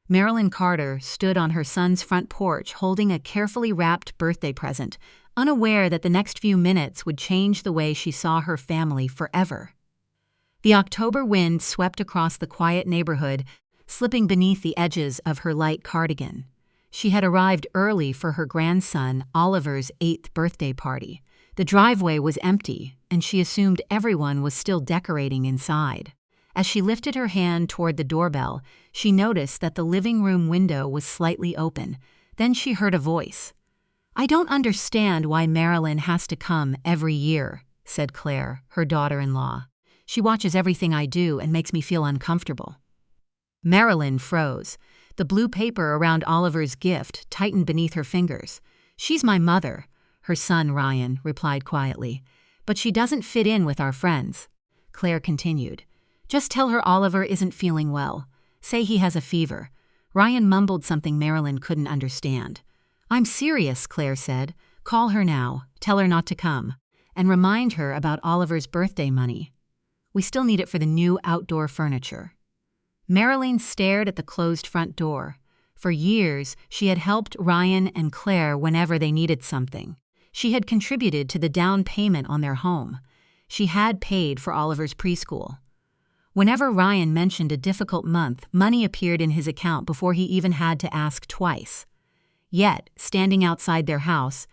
Marilyn Carter stood on her son's front porch holding a carefully wrapped birthday present, unaware that the next few minutes would change the way she saw her family forever. The October wind swept across the quiet neighborhood, slipping beneath the edges of her light cardigan. She had arrived early for her grandson Oliver's 8th birthday party. The driveway was empty, and she assumed everyone was still decorating inside. As she lifted her hand toward the doorbell, she noticed that the living room window was slightly open. Then she heard a voice. "I don't understand why Marilyn has to come every year," said Claire, her daughter-in-law. "She watches everything I do and makes me feel uncomfortable." Marilyn froze. The blue paper around Oliver's gift tightened beneath her fingers. "She's my mother," her son Ryan replied quietly. "But she doesn't fit in with our friends." Claire continued. "Just tell her Oliver isn't feeling well. Say he has a fever." Ryan mumbled something Marilyn couldn't understand. "I'm serious," Claire said. "Call her now, tell her not to come, and remind her about Oliver's birthday money. We still need it for the new outdoor furniture." Marilyn stared at the closed front door. For years, she had helped Ryan and Claire whenever they needed something. She had contributed to the down payment on their home. She had paid for Oliver's preschool. Whenever Ryan mentioned a difficult month, money appeared in his account before he even had to ask twice. Yet, standing outside their house,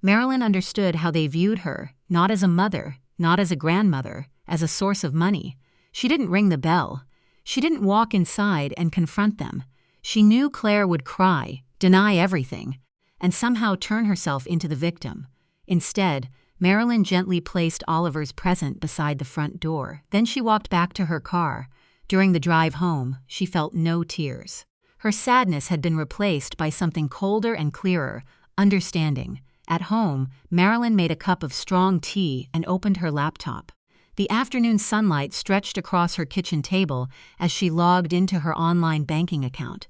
Marilyn understood how they viewed her, not as a mother, not as a grandmother, as a source of money. She didn't ring the bell. She didn't walk inside and confront them. She knew Claire would cry, deny everything, and somehow turn herself into the victim. Instead, Marilyn gently placed Oliver's present beside the front door. Then she walked back to her car. During the drive home, she felt no tears. Her sadness had been replaced by something colder and clearer, understanding. At home, Marilyn made a cup of strong tea and opened her laptop. The afternoon sunlight stretched across her kitchen table as she logged into her online banking account.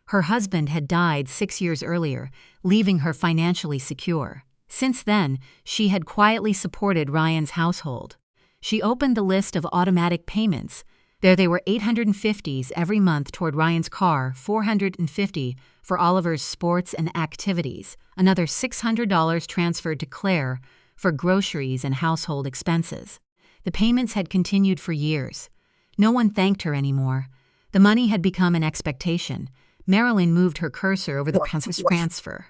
Her husband had died 6 years earlier, leaving her financially secure. Since then, she had quietly supported Ryan's household. She opened the list of automatic payments. There they were $850 every month toward Ryan's car, $450 for Oliver's sports and activities, another $600 transferred to Claire for groceries and household expenses. The payments had continued for years. No one thanked her anymore. The money had become an expectation. Marilyn moved her cursor over the transfer.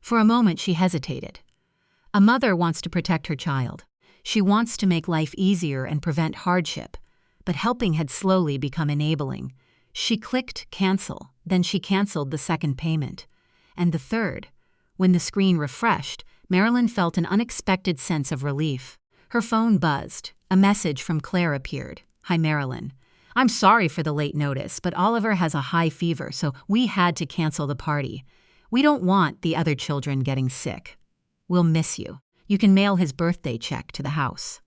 For a moment, she hesitated. A mother wants to protect her child. She wants to make life easier and prevent hardship. But helping had slowly become enabling. She clicked cancel, then she canceled the second payment. And the third. When the screen refreshed, Marilyn felt an unexpected sense of relief. Her phone buzzed. A message from Claire appeared. "Hi, Marilyn. I'm sorry for the late notice, but Oliver has a high fever, so we had to cancel the party. We don't want the other children getting sick. We'll miss you. You can mail his birthday check to the house.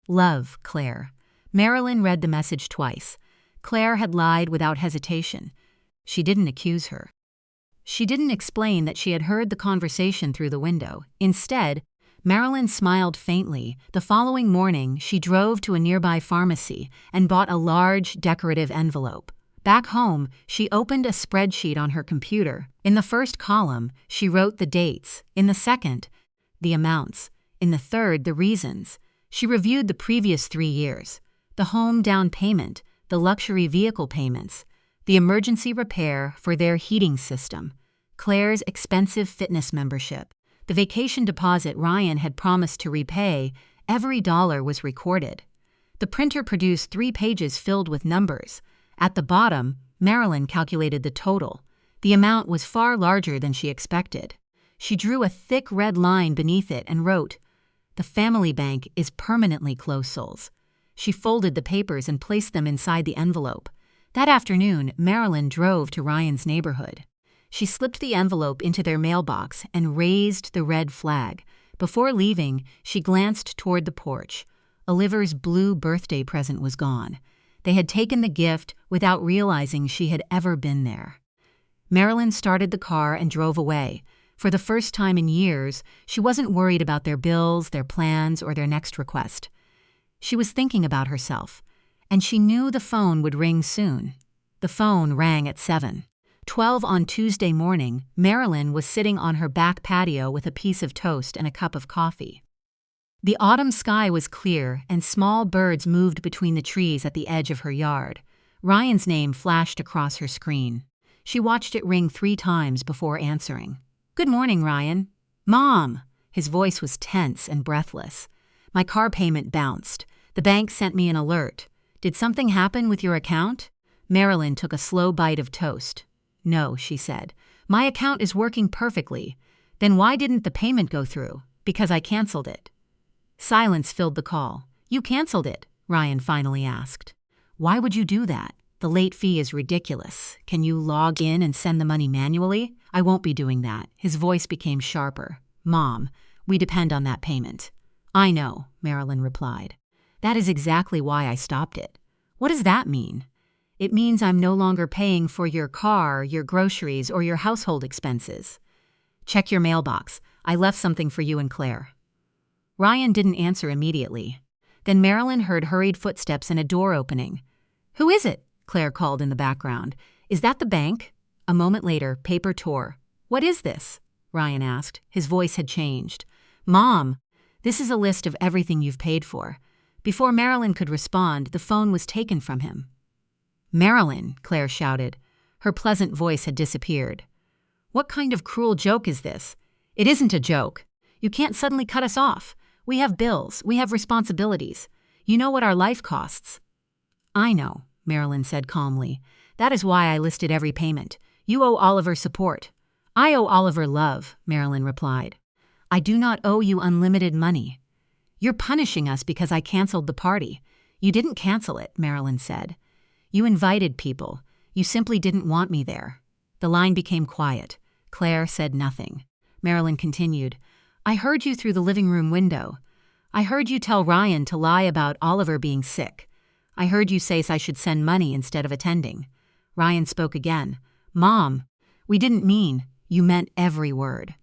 Love, Claire." Marilyn read the message twice. Claire had lied without hesitation. She didn't accuse her. She didn't explain that she had heard the conversation through the window. Instead, Marilyn smiled faintly. The following morning, she drove to a nearby pharmacy and bought a large, decorative envelope. Back home, she opened a spreadsheet on her computer. In the first column, she wrote the dates. In the second, the amounts. In the third, the reasons. She reviewed the previous 3 years. The home down payment, the luxury vehicle payments, the emergency repair for their heating system, Claire's expensive fitness membership, the vacation deposit Ryan had promised to repay. Every dollar was recorded. The printer produced 3 pages filled with numbers. At the bottom, Marilyn calculated the total. The amount was far larger than she expected. She drew a thick red line beneath it and wrote, "The family bank is permanently closed souls." She folded the papers and placed them inside the envelope. That afternoon, Marilyn drove to Ryan's neighborhood. She slipped the envelope into their mailbox and raised the red flag. Before leaving, she glanced toward the porch. Oliver's blue birthday present was gone. They had taken the gift without realizing she had ever been there. Marilyn started the car and drove away. For the first time in years, she wasn't worried about their bills, their plans, or their next request. She was thinking about herself, and she knew the phone would ring soon. The phone rang at 7. 12 on Tuesday morning, Marilyn was sitting on her back patio with a piece of toast and a cup of coffee. The autumn sky was clear, and small birds moved between the trees at the edge of her yard. Ryan's name flashed across her screen. She watched it ring 3 times before answering. "Good morning, Ryan." "Mom!" His voice was tense and breathless. "My car payment bounced. The bank sent me an alert. Did something happen with your account?" Marilyn took a slow bite of toast. "No," she said. "My account is working perfectly." "Then why didn't the payment go through?" "Because I canceled it." Silence filled the call. "You canceled it?" Ryan finally asked. "Why would you do that? The late fee is ridiculous. Can you log in and send the money manually?" "I won't be doing that." His voice became sharper. "Mom, we depend on that payment." "I know," Marilyn replied. "That is exactly why I stopped it." "What does that mean?" "It means I'm no longer paying for your car, your groceries, or your household expenses." "Check your mailbox. I left something for you and Claire." Ryan didn't answer immediately. Then Marilyn heard hurried footsteps and a door opening. "Who is it?" Claire called in the background. "Is that the bank?" A moment later, paper tore. "What is this?" Ryan asked. His voice had changed. "Mom, this is a list of everything you've paid for." Before Marilyn could respond, the phone was taken from him. "Marilyn," Claire shouted. Her pleasant voice had disappeared. "What kind of cruel joke is this?" "It isn't a joke. You can't suddenly cut us off. We have bills. We have responsibilities. You know what our life costs." "I know," Marilyn said calmly. "That is why I listed every payment. You owe Oliver support." "I owe Oliver love," Marilyn replied. "I do not owe you unlimited money." "You're punishing us because I canceled the party." "You didn't cancel it," Marilyn said. "You invited people. You simply didn't want me there." The line became quiet. Claire said nothing. Marilyn continued. "I heard you through the living room window. I heard you tell Ryan to lie about Oliver being sick. I heard you say I should send money instead of attending." Ryan spoke again. "Mom, we didn't mean." "You meant every word."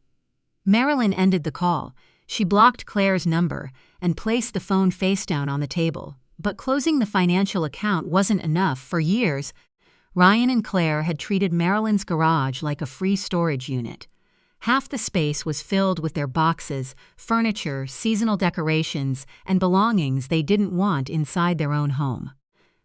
Marilyn ended the call. She blocked Claire's number and placed the phone face down on the table. But closing the financial account wasn't enough. For years, Ryan and Claire had treated Marilyn's garage like a free storage unit. Half the space was filled with their boxes, furniture, seasonal decorations, and belongings they didn't want inside their own home.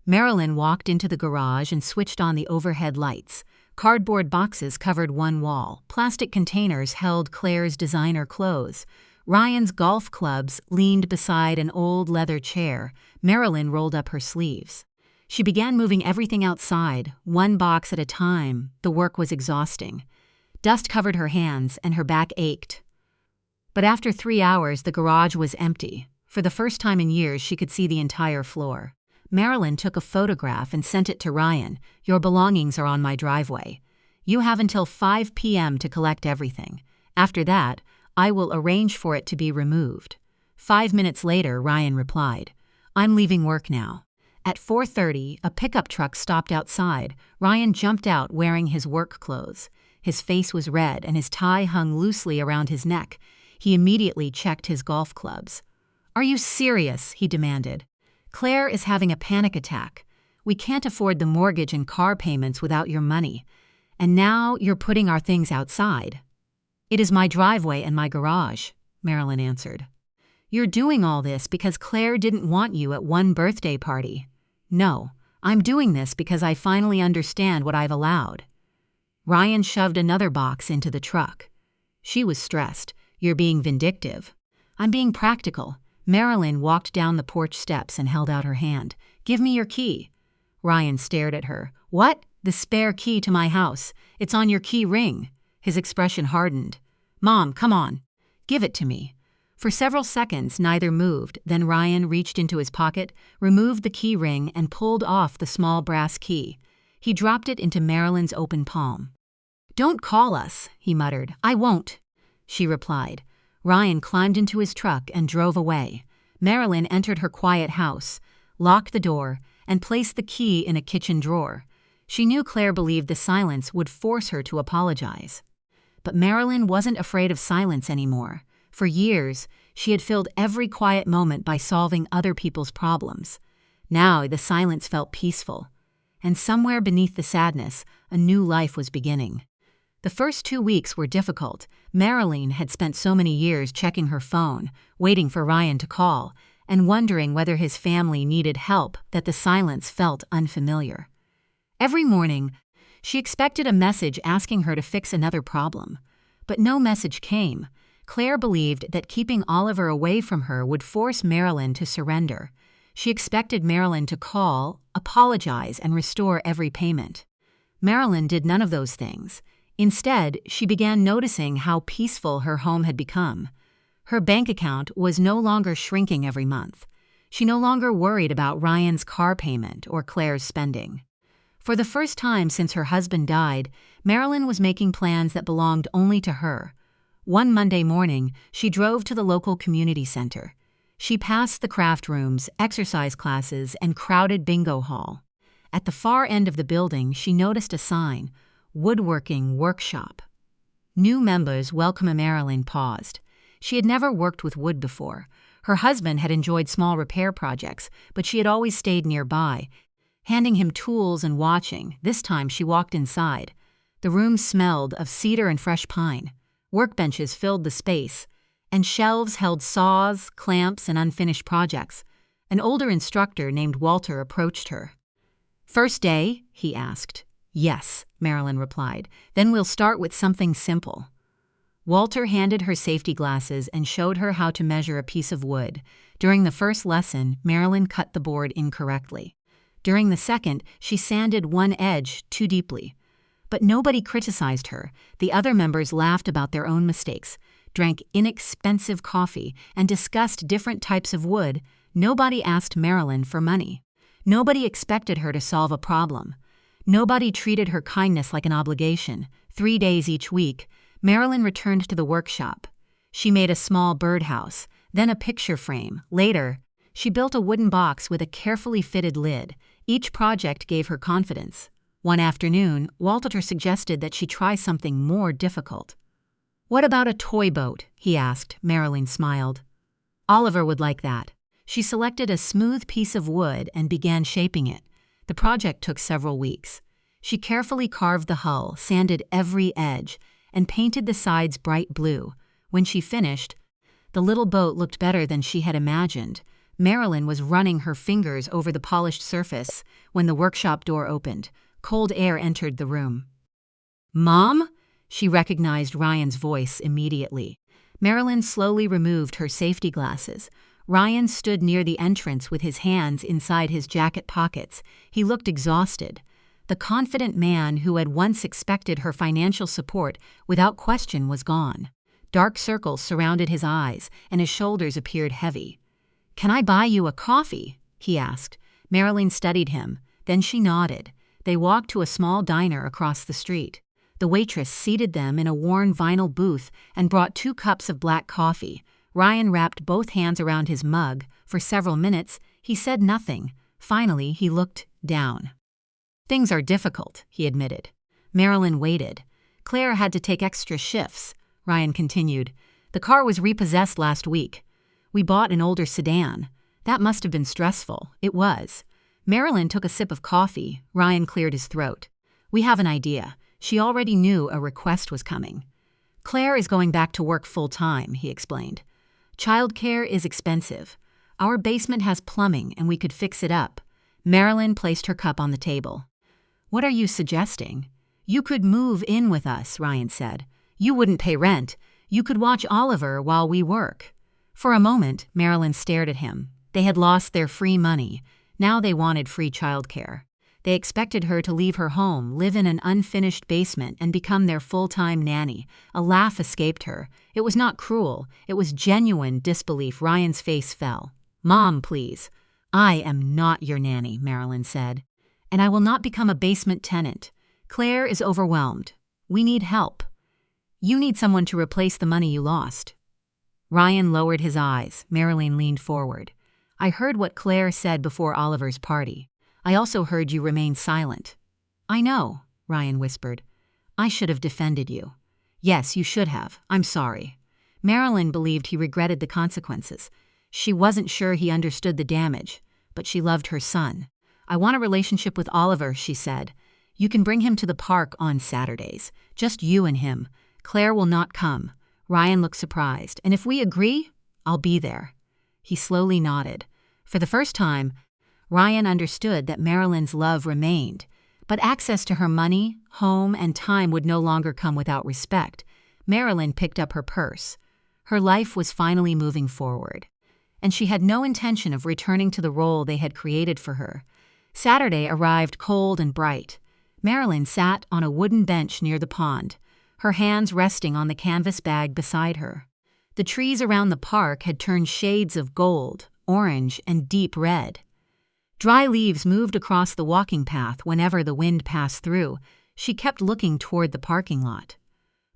Marilyn walked into the garage and switched on the overhead lights. Cardboard boxes covered one wall. Plastic containers held Claire's designer clothes. Ryan's golf clubs leaned beside an old leather chair. Marilyn rolled up her sleeves. She began moving everything outside, one box at a time. The work was exhausting. Dust covered her hands, and her back ached. But after 3 hours, the garage was empty. For the first time in years, she could see the entire floor. Marilyn took a photograph and sent it to Ryan. "Your belongings are on my driveway. You have until 5 p.m. to collect everything. After that, I will arrange for it to be removed." 5 minutes later, Ryan replied, "I'm leaving work now." At 4:30, a pickup truck stopped outside. Ryan jumped out wearing his work clothes. His face was red and his tie hung loosely around his neck. He immediately checked his golf clubs. "Are you serious?" he demanded. "Claire is having a panic attack. We can't afford the mortgage and car payments without your money. And now you're putting our things outside." "It is my driveway and my garage," Marilyn answered. "You're doing all this because Claire didn't want you at one birthday party." "No, I'm doing this because I finally understand what I've allowed." Ryan shoved another box into the truck. She was stressed. "You're being vindictive." "I'm being practical." Marilyn walked down the porch steps and held out her hand. "Give me your key." Ryan stared at her. "What?" "The spare key to my house. It's on your key ring." His expression hardened. "Mom, come on. Give it to me." For several seconds, neither moved. Then Ryan reached into his pocket, removed the key ring, and pulled off the small brass key. He dropped it into Marilyn's open palm. "Don't call us," he muttered. "I won't," she replied. Ryan climbed into his truck and drove away. Marilyn entered her quiet house, locked the door, and placed the key in a kitchen drawer. She knew Claire believed the silence would force her to apologize. But Marilyn wasn't afraid of silence anymore. For years, she had filled every quiet moment by solving other people's problems. Now the silence felt peaceful. and somewhere beneath the sadness, a new life was beginning. The first 2 weeks were difficult. Marilyn had spent so many years checking her phone, waiting for Ryan to call, and wondering whether his family needed help that the silence felt unfamiliar. Every morning, she expected a message asking her to fix another problem. But no message came. Claire believed that keeping Oliver away from her would force Marilyn to surrender. She expected Marilyn to call, apologize, and restore every payment. Marilyn did none of those things. Instead, she began noticing how peaceful her home had become. Her bank account was no longer shrinking every month. She no longer worried about Ryan's car payment or Claire's spending. For the first time since her husband died, Marilyn was making plans that belonged only to her. One Monday morning, she drove to the local community center. She passed the craft rooms, exercise classes, and crowded bingo hall. At the far end of the building, she noticed a sign, Woodworking Workshop. New members welcome. Marilyn paused. She had never worked with wood before. Her husband had enjoyed small repair projects, but she had always stayed nearby, handing him tools and watching. This time she walked inside. The room smelled of cedar and fresh pine. Workbenches filled the space, and shelves held saws, clamps, and unfinished projects. An older instructor named Walter approached her. "First day?" he asked. "Yes," Marilyn replied. "Then we'll start with something simple." Walter handed her safety glasses and showed her how to measure a piece of wood. During the first lesson, Marilyn cut the board incorrectly. During the second, she sanded one edge too deeply. But nobody criticized her. The other members laughed about their own mistakes, drank inexpensive coffee, and discussed different types of wood. Nobody asked Marilyn for money. Nobody expected her to solve a problem. Nobody treated her kindness like an obligation. 3 days each week, Marilyn returned to the workshop. She made a small birdhouse, then a picture frame. Later, she built a wooden box with a carefully fitted lid. Each project gave her confidence. One afternoon, Walter suggested that she try something more difficult. "What about a toy boat?" he asked. Marilyn smiled. "Oliver would like that." She selected a smooth piece of wood and began shaping it. The project took several weeks. She carefully carved the hull, sanded every edge, and painted the sides bright blue. When she finished, the little boat looked better than she had imagined. Marilyn was running her fingers over the polished surface when the workshop door opened. Cold air entered the room. "Mom?" She recognized Ryan's voice immediately. Marilyn slowly removed her safety glasses. Ryan stood near the entrance with his hands inside his jacket pockets. He looked exhausted. The confident man who had once expected her financial support without question was gone. Dark circles surrounded his eyes, and his shoulders appeared heavy. "Can I buy you a coffee?" he asked. Marilyn studied him. Then she nodded. They walked to a small diner across the street. The waitress seated them in a worn vinyl booth and brought 2 cups of black coffee. Ryan wrapped both hands around his mug. For several minutes, he said nothing. Finally, he looked down. "Things are difficult," he admitted. Marilyn waited. "Claire had to take extra shifts," Ryan continued. "The car was repossessed last week. We bought an older sedan. That must have been stressful." It was. Marilyn took a sip of coffee. Ryan cleared his throat. "We have an idea." She already knew a request was coming. "Claire is going back to work full-time," he explained. "Childcare is expensive. Our basement has plumbing and we could fix it up." Marilyn placed her cup on the table. "What are you suggesting?" "You could move in with us," Ryan said. "You wouldn't pay rent. You could watch Oliver while we work." For a moment, Marilyn stared at him. They had lost their free money. Now they wanted free childcare. They expected her to leave her home, live in an unfinished basement, and become their full-time nanny. A laugh escaped her. It was not cruel. It was genuine disbelief. Ryan's face fell. "Mom, please." "I am not your nanny," Marilyn said. "And I will not become a basement tenant. Claire is overwhelmed. We need help. You need someone to replace the money you lost." Ryan lowered his eyes. Marilyn leaned forward. "I heard what Claire said before Oliver's party. I also heard you remain silent." "I know," Ryan whispered. "I should have defended you." "Yes, you should have. I'm sorry." Marilyn believed he regretted the consequences. She wasn't sure he understood the damage, but she loved her son. I want a relationship with Oliver, she said. You can bring him to the park on Saturdays. Just you and him. Claire will not come. Ryan looked surprised. And if we agree, I'll be there. He slowly nodded. For the first time, Ryan understood that Marilyn's love remained, but access to her money, home, and time would no longer come without respect. Marilyn picked up her purse. Her life was finally moving forward, and she had no intention of returning to the role they had created for her. Saturday arrived cold and bright. Marilyn sat on a wooden bench near the pond, her hands resting on the canvas bag beside her. The trees around the park had turned shades of gold, orange, and deep red. Dry leaves moved across the walking path whenever the wind passed through. She kept looking toward the parking lot.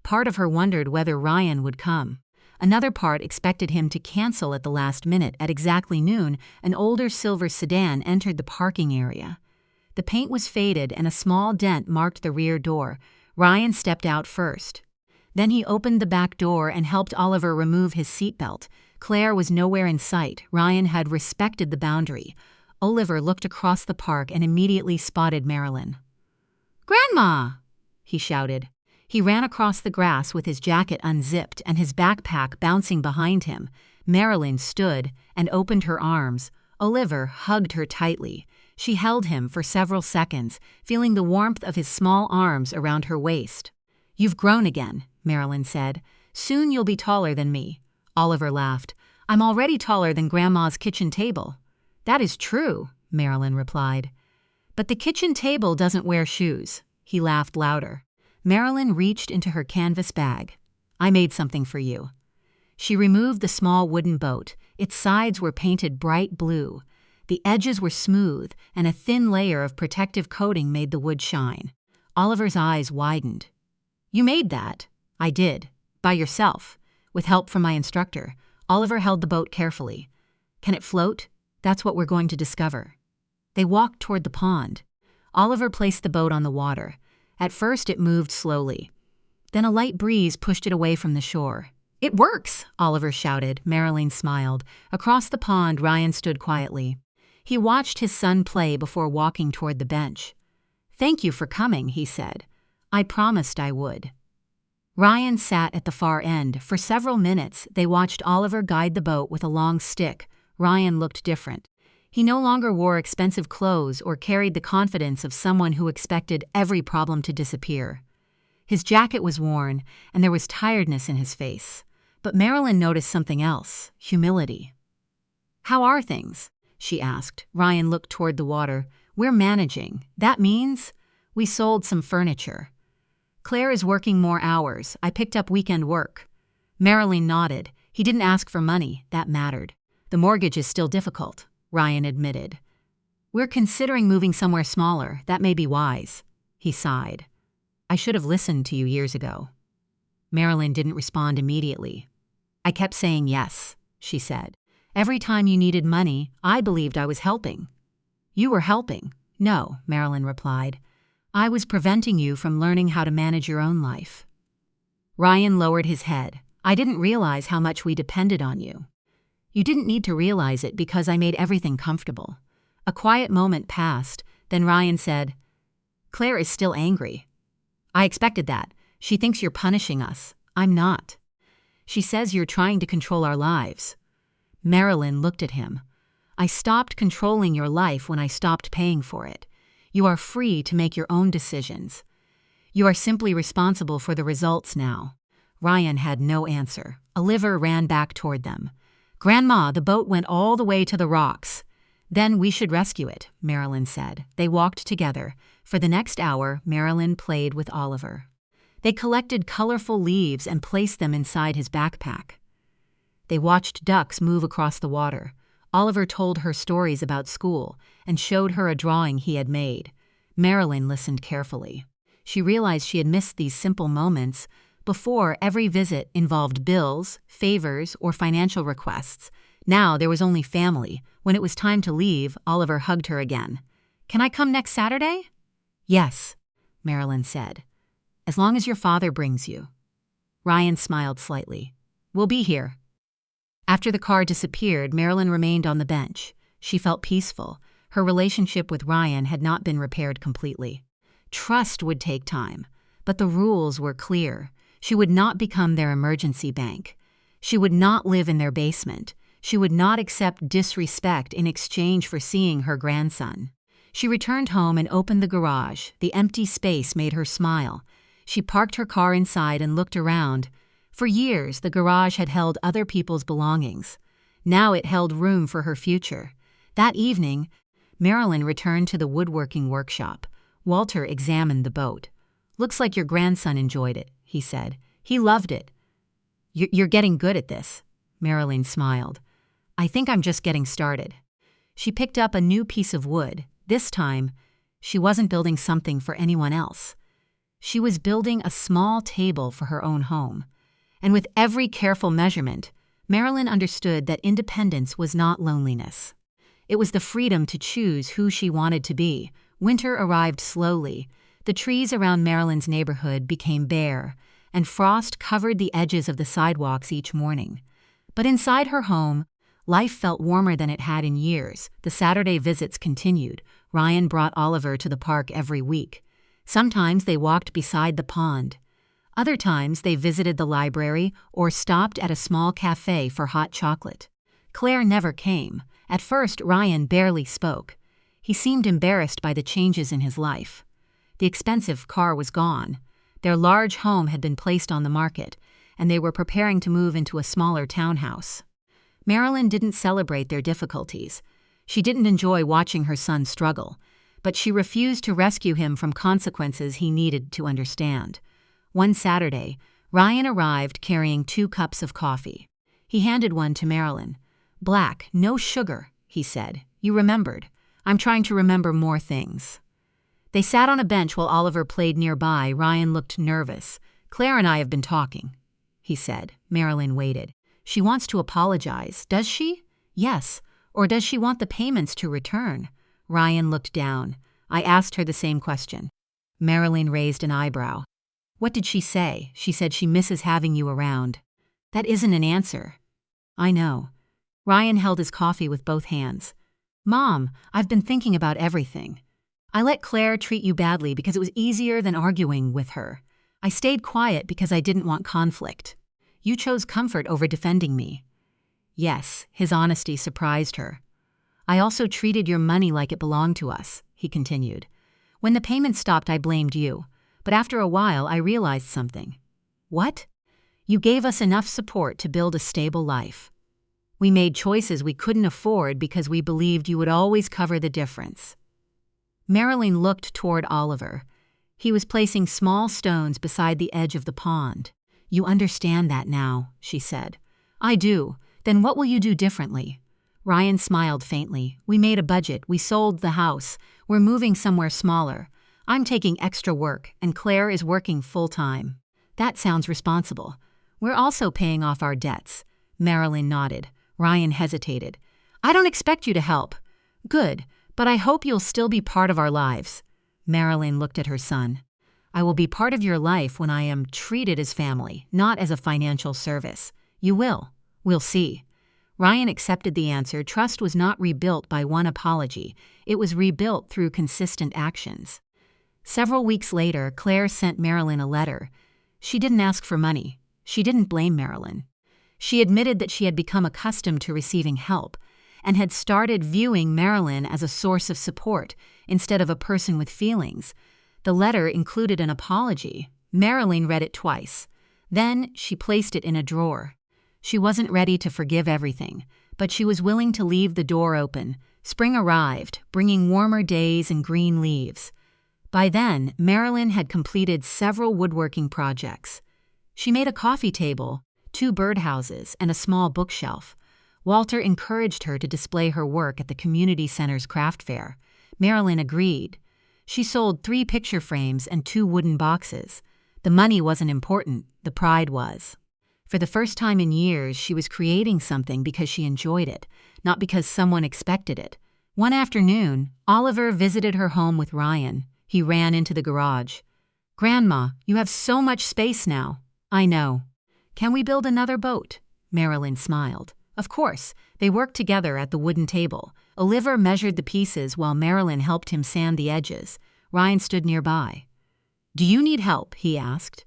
Part of her wondered whether Ryan would come. Another part expected him to cancel at the last minute. At exactly noon, an older silver sedan entered the parking area. The paint was faded and a small dent marked the rear door. Ryan stepped out first. Then he opened the back door and helped Oliver remove his seatbelt. Claire was nowhere in sight. Ryan had respected the boundary. Oliver looked across the park and immediately spotted Marilyn. "Grandma!" he shouted. He ran across the grass with his jacket unzipped and his backpack bouncing behind him. Marilyn stood and opened her arms. Oliver hugged her tightly. She held him for several seconds, feeling the warmth of his small arms around her waist. "You've grown again," Marilyn said. "Soon you'll be taller than me." Oliver laughed. "I'm already taller than Grandma's kitchen table." "That is true," Marilyn replied. "But the kitchen table doesn't wear shoes." He laughed louder. Marilyn reached into her canvas bag. "I made something for you." She removed the small wooden boat. Its sides were painted bright blue. The edges were smooth, and a thin layer of protective coating made the wood shine. Oliver's eyes widened. "You made that?" "I did. By yourself. With help from my instructor." Oliver held the boat carefully. "Can it float? That's what we're going to discover." They walked toward the pond. Oliver placed the boat on the water. At first it moved slowly. Then a light breeze pushed it away from the shore. "It works!" Oliver shouted. Marilyn smiled. Across the pond, Ryan stood quietly. He watched his son play before walking toward the bench. "Thank you for coming," he said. "I promised I would." Ryan sat at the far end. For several minutes, they watched Oliver guide the boat with a long stick. Ryan looked different. He no longer wore expensive clothes or carried the confidence of someone who expected every problem to disappear. His jacket was worn, and there was tiredness in his face. But Marilyn noticed something else: humility. "How are things?" she asked. Ryan looked toward the water. "We're managing. That means we sold some furniture. Claire is working more hours. I picked up weekend work." Marilyn nodded. He didn't ask for money. That mattered. "The mortgage is still difficult," Ryan admitted. "We're considering moving somewhere smaller. That may be wise." He sighed. "I should have listened to you years ago." Marilyn didn't respond immediately. "I kept saying yes," she said. "Every time you needed money, I believed I was helping." "You were helping." "No," Marilyn replied. "I was preventing you from learning how to manage your own life." Ryan lowered his head. "I didn't realize how much we depended on you." "You didn't need to realize it because I made everything comfortable." A quiet moment passed. Then Ryan said, "Claire is still angry." "I expected that. She thinks you're punishing us." "I'm not. She says you're trying to control our lives." Marilyn looked at him. "I stopped controlling your life when I stopped paying for it. You are free to make your own decisions. You are simply responsible for the results now." Ryan had no answer. Oliver ran back toward them. "Grandma, the boat went all the way to the rocks." "Then we should rescue it," Marilyn said. They walked together. For the next hour, Marilyn played with Oliver. They collected colorful leaves and placed them inside his backpack. They watched ducks move across the water. Oliver told her stories about school and showed her a drawing he had made. Marilyn listened carefully. She realized she had missed these simple moments. Before, every visit involved bills, favors, or financial requests. Now there was only family. When it was time to leave, Oliver hugged her again. "Can I come next Saturday?" "Yes," Marilyn said. "As long as your father brings you." Ryan smiled slightly. "We'll be here." After the car disappeared, Marilyn remained on the bench. She felt peaceful. Her relationship with Ryan had not been repaired completely. Trust would take time, but the rules were clear. She would not become their emergency bank. She would not live in their basement. She would not accept disrespect in exchange for seeing her grandson. She returned home and opened the garage. The empty space made her smile. She parked her car inside and looked around. For years, the garage had held other people's belongings. Now it held room for her future. That evening, Marilyn returned to the woodworking workshop. Walter examined the boat. "Looks like your grandson enjoyed it," he said. "He loved it." You're getting good at this," Marilyn smiled. "I think I'm just getting started." She picked up a new piece of wood. This time, she wasn't building something for anyone else. She was building a small table for her own home. And with every careful measurement, Marilyn understood that independence was not loneliness. It was the freedom to choose who she wanted to be. Winter arrived slowly. The trees around Marilyn's neighborhood became bare, and frost covered the edges of the sidewalks each morning. But inside her home, life felt warmer than it had in years. The Saturday visits continued. Ryan brought Oliver to the park every week. Sometimes they walked beside the pond. Other times they visited the library or stopped at a small cafe for hot chocolate. Claire never came. At first, Ryan barely spoke. He seemed embarrassed by the changes in his life. The expensive car was gone. Their large home had been placed on the market, and they were preparing to move into a smaller townhouse. Marilyn didn't celebrate their difficulties. She didn't enjoy watching her son struggle, but she refused to rescue him from consequences he needed to understand. One Saturday, Ryan arrived carrying 2 cups of coffee. He handed one to Marilyn. "Black, no sugar," he said. "You remembered. I'm trying to remember more things." They sat on a bench while Oliver played nearby. Ryan looked nervous. "Claire and I have been talking," he said. Marilyn waited. "She wants to apologize, does she?" "Yes. Or does she want the payments to return?" Ryan looked down. "I asked her the same question." Marilyn raised an eyebrow. "What did she say?" "She said she misses having you around." "That isn't an answer." "I know." Ryan held his coffee with both hands. "Mom, I've been thinking about everything. I let Claire treat you badly because it was easier than arguing with her. I stayed quiet because I didn't want conflict. You chose comfort over defending me." Yes, his honesty surprised her. "I also treated your money like it belonged to us," he continued. "When the payments stopped, I blamed you. But after a while, I realized something." "What?" "You gave us enough support to build a stable life. We made choices we couldn't afford because we believed you would always cover the difference." Marilyn looked toward Oliver. He was placing small stones beside the edge of the pond. "You understand that now," she said. "I do. Then what will you do differently?" Ryan smiled faintly. "We made a budget. We sold the house. We're moving somewhere smaller. I'm taking extra work, and Claire is working full-time." "That sounds responsible. We're also paying off our debts." Marilyn nodded. Ryan hesitated. "I don't expect you to help." "Good, but I hope you'll still be part of our lives." Marilyn looked at her son. "I will be part of your life when I am treated as family, not as a financial service." "You will. We'll see." Ryan accepted the answer. Trust was not rebuilt by one apology. It was rebuilt through consistent actions. Several weeks later, Claire sent Marilyn a letter. She didn't ask for money. She didn't blame Marilyn. She admitted that she had become accustomed to receiving help and had started viewing Marilyn as a source of support instead of a person with feelings. The letter included an apology. Marilyn read it twice. Then she placed it in a drawer. She wasn't ready to forgive everything, but she was willing to leave the door open. Spring arrived, bringing warmer days and green leaves. By then, Marilyn had completed several woodworking projects. She made a coffee table, 2 birdhouses, and a small bookshelf. Walter encouraged her to display her work at the community center's craft fair. Marilyn agreed. She sold 3 picture frames and 2 wooden boxes. The money wasn't important, the pride was. For the first time in years, she was creating something because she enjoyed it, not because someone expected it. One afternoon, Oliver visited her home with Ryan. He ran into the garage. "Grandma, you have so much space now." "I know." "Can we build another boat?" Marilyn smiled. Of course. They worked together at the wooden table. Oliver measured the pieces while Marilyn helped him sand the edges. Ryan stood nearby. "Do you need help?" he asked.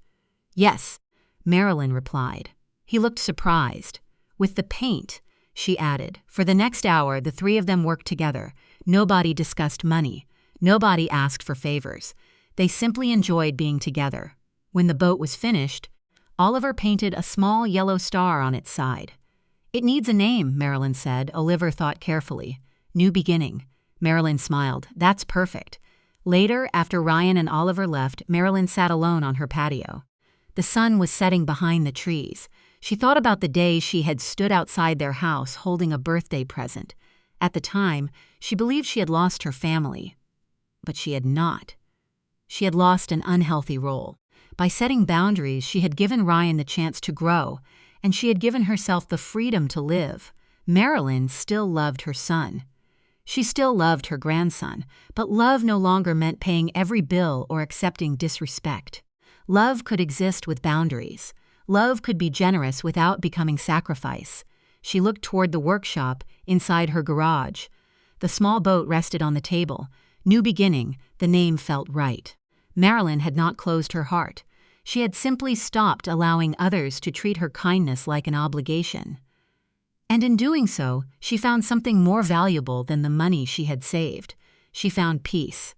"Yes," Marilyn replied. He looked surprised. "With the paint," she added. For the next hour, the three of them worked together. Nobody discussed money. Nobody asked for favors. They simply enjoyed being together. When the boat was finished, Oliver painted a small yellow star on its side. "It needs a name," Marilyn said. Oliver thought carefully. "New Beginning." Marilyn smiled. "That's perfect." Later, after Ryan and Oliver left, Marilyn sat alone on her patio. The sun was setting behind the trees. She thought about the day she had stood outside their house holding a birthday present. At the time, she believed she had lost her family. But she had not. She had lost an unhealthy role. By setting boundaries, she had given Ryan the chance to grow, and she had given herself the freedom to live. Marilyn still loved her son. She still loved her grandson, but love no longer meant paying every bill or accepting disrespect. Love could exist with boundaries. Love could be generous without becoming sacrifice. She looked toward the workshop inside her garage. The small boat rested on the table. New Beginning, the name felt right. Marilyn had not closed her heart. She had simply stopped allowing others to treat her kindness like an obligation. And in doing so, she found something more valuable than the money she had saved. She found peace.